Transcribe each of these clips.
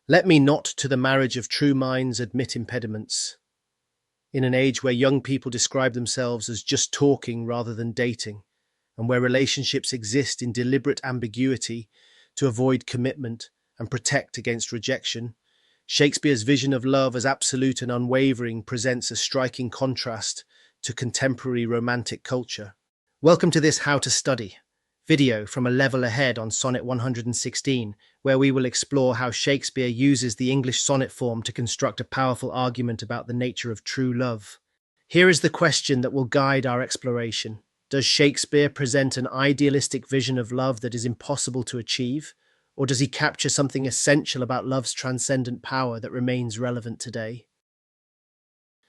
Let me not to the marriage of true minds admit impediments. In an age where young people describe themselves as just talking rather than dating, and where relationships exist in deliberate ambiguity to avoid commitment and protect against rejection, Shakespeare's vision of love as absolute and unwavering presents a striking contrast to contemporary romantic culture. Welcome to this How to Study video from a level ahead on Sonnet 116, where we will explore how Shakespeare uses the English sonnet form to construct a powerful argument about the nature of true love. Here is the question that will guide our exploration. Does Shakespeare present an idealistic vision of love that is impossible to achieve? Or does he capture something essential about love's transcendent power that remains relevant today?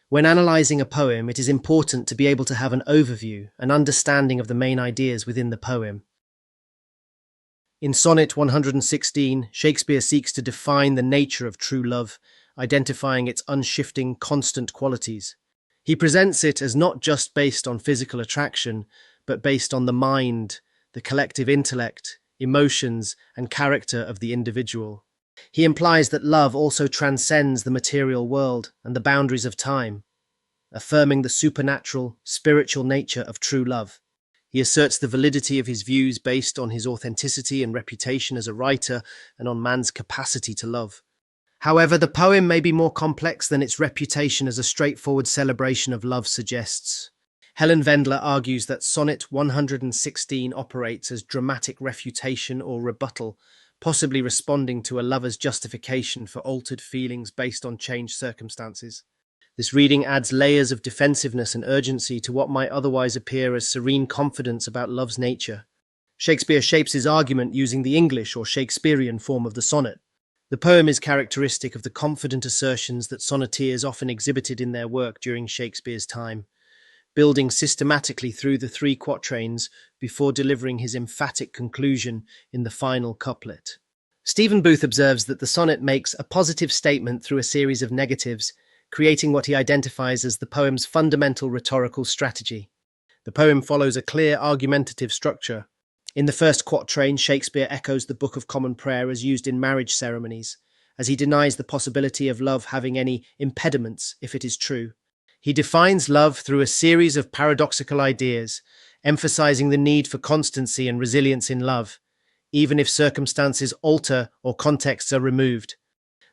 When analysing a poem, it is important to be able to have an overview, an understanding of the main ideas within the poem. In Sonnet 116, Shakespeare seeks to define the nature of true love, identifying its unshifting, constant qualities. He presents it as not just based on physical attraction, but based on the mind, the collective intellect, emotions, and character of the individual. He implies that love also transcends the material world and the boundaries of time, affirming the supernatural, spiritual nature of true love. He asserts the validity of his views based on his authenticity and reputation as a writer and on man's capacity to love. However, the poem may be more complex than its reputation as a straightforward celebration of love suggests. Helen Wendler argues that Sonnet 116 operates as dramatic refutation or rebuttal, possibly responding to a lover's justification for altered feelings based on changed circumstances. This reading adds layers of defensiveness and urgency to what might otherwise appear as serene confidence about love's nature. Shakespeare shapes his argument using the English or Shakespearean form of the sonnet. The poem is characteristic of the confident assertions that sonneteers often exhibited in their work during Shakespeare's time, building systematically through the three quatrains before delivering his emphatic conclusion in the final couplet. Stephen Booth observes that the sonnet makes a positive statement through a series of negatives, creating what he identifies as the poem's fundamental rhetorical strategy. The poem follows a clear argumentative structure. In the first quatrain, Shakespeare echoes the Book of Common Prayer as used in marriage ceremonies, as he denies the possibility of love having any impediments if it is true. He defines love through a series of paradoxical ideas, emphasizing the need for constancy and resilience in love, even if circumstances alter or contexts are removed.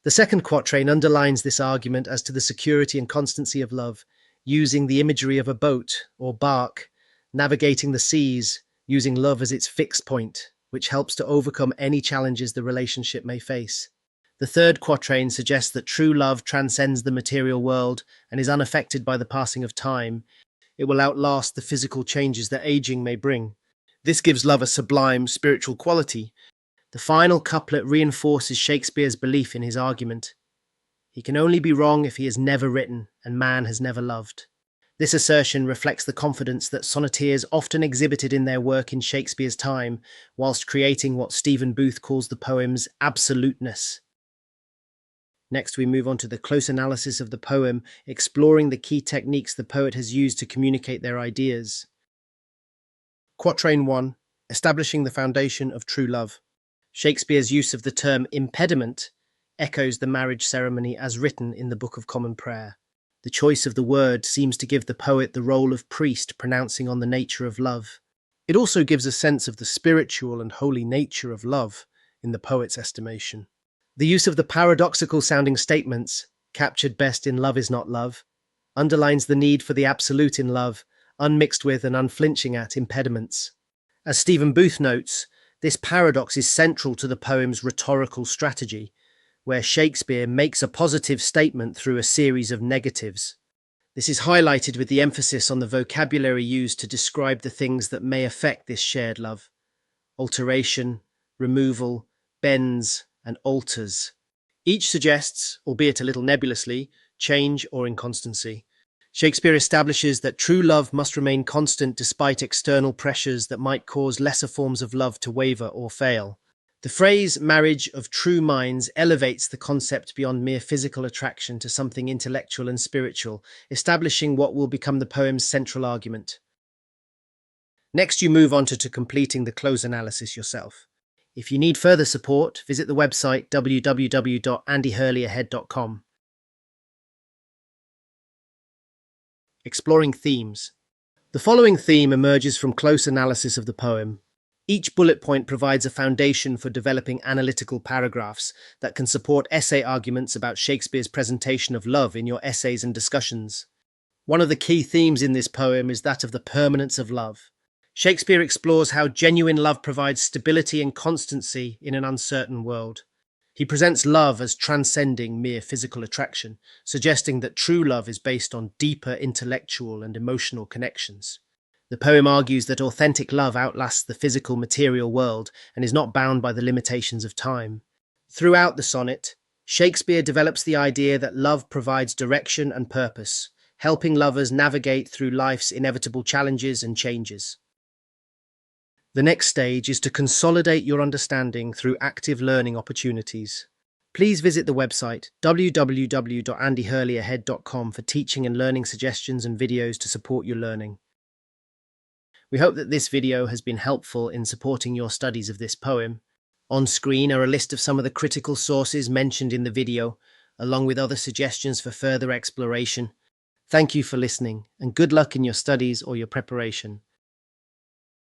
The second quatrain underlines this argument as to the security and constancy of love, using the imagery of a boat or bark, navigating the seas, using love as its fixed point, which helps to overcome any challenges the relationship may face. The third quatrain suggests that true love transcends the material world and is unaffected by the passing of time. It will outlast the physical changes that aging may bring. This gives love a sublime spiritual quality. The final couplet reinforces Shakespeare's belief in his argument. He can only be wrong if he has never written and man has never loved. This assertion reflects the confidence that sonneteers often exhibited in their work in Shakespeare's time, whilst creating what Stephen Booth calls the poem's absoluteness. Next, we move on to the close analysis of the poem, exploring the key techniques the poet has used to communicate their ideas. Quatrain 1. Establishing the foundation of true love. Shakespeare's use of the term impediment echoes the marriage ceremony as written in the Book of Common Prayer. The choice of the word seems to give the poet the role of priest pronouncing on the nature of love. It also gives a sense of the spiritual and holy nature of love in the poet's estimation. The use of the paradoxical-sounding statements, captured best in Love is Not Love, underlines the need for the absolute in love, unmixed with and unflinching at impediments. As Stephen Booth notes, this paradox is central to the poem's rhetorical strategy, where Shakespeare makes a positive statement through a series of negatives. This is highlighted with the emphasis on the vocabulary used to describe the things that may affect this shared love: alteration, removal, bends, and alters. Each suggests, albeit a little nebulously, change or inconstancy. Shakespeare establishes that true love must remain constant despite external pressures that might cause lesser forms of love to waver or fail. The phrase marriage of true minds elevates the concept beyond mere physical attraction to something intellectual and spiritual, establishing what will become the poem's central argument. Next, you move on to completing the close analysis yourself. If you need further support, visit the website www.andyhurleyahead.com. Exploring themes. The following theme emerges from close analysis of the poem. Each bullet point provides a foundation for developing analytical paragraphs that can support essay arguments about Shakespeare's presentation of love in your essays and discussions. One of the key themes in this poem is that of the permanence of love. Shakespeare explores how genuine love provides stability and constancy in an uncertain world. He presents love as transcending mere physical attraction, suggesting that true love is based on deeper intellectual and emotional connections. The poem argues that authentic love outlasts the physical material world and is not bound by the limitations of time. Throughout the sonnet, Shakespeare develops the idea that love provides direction and purpose, helping lovers navigate through life's inevitable challenges and changes. The next stage is to consolidate your understanding through active learning opportunities. Please visit the website www.andyhurleyahead.com for teaching and learning suggestions and videos to support your learning. We hope that this video has been helpful in supporting your studies of this poem. On screen are a list of some of the critical sources mentioned in the video, along with other suggestions for further exploration. Thank you for listening, and good luck in your studies or your preparation.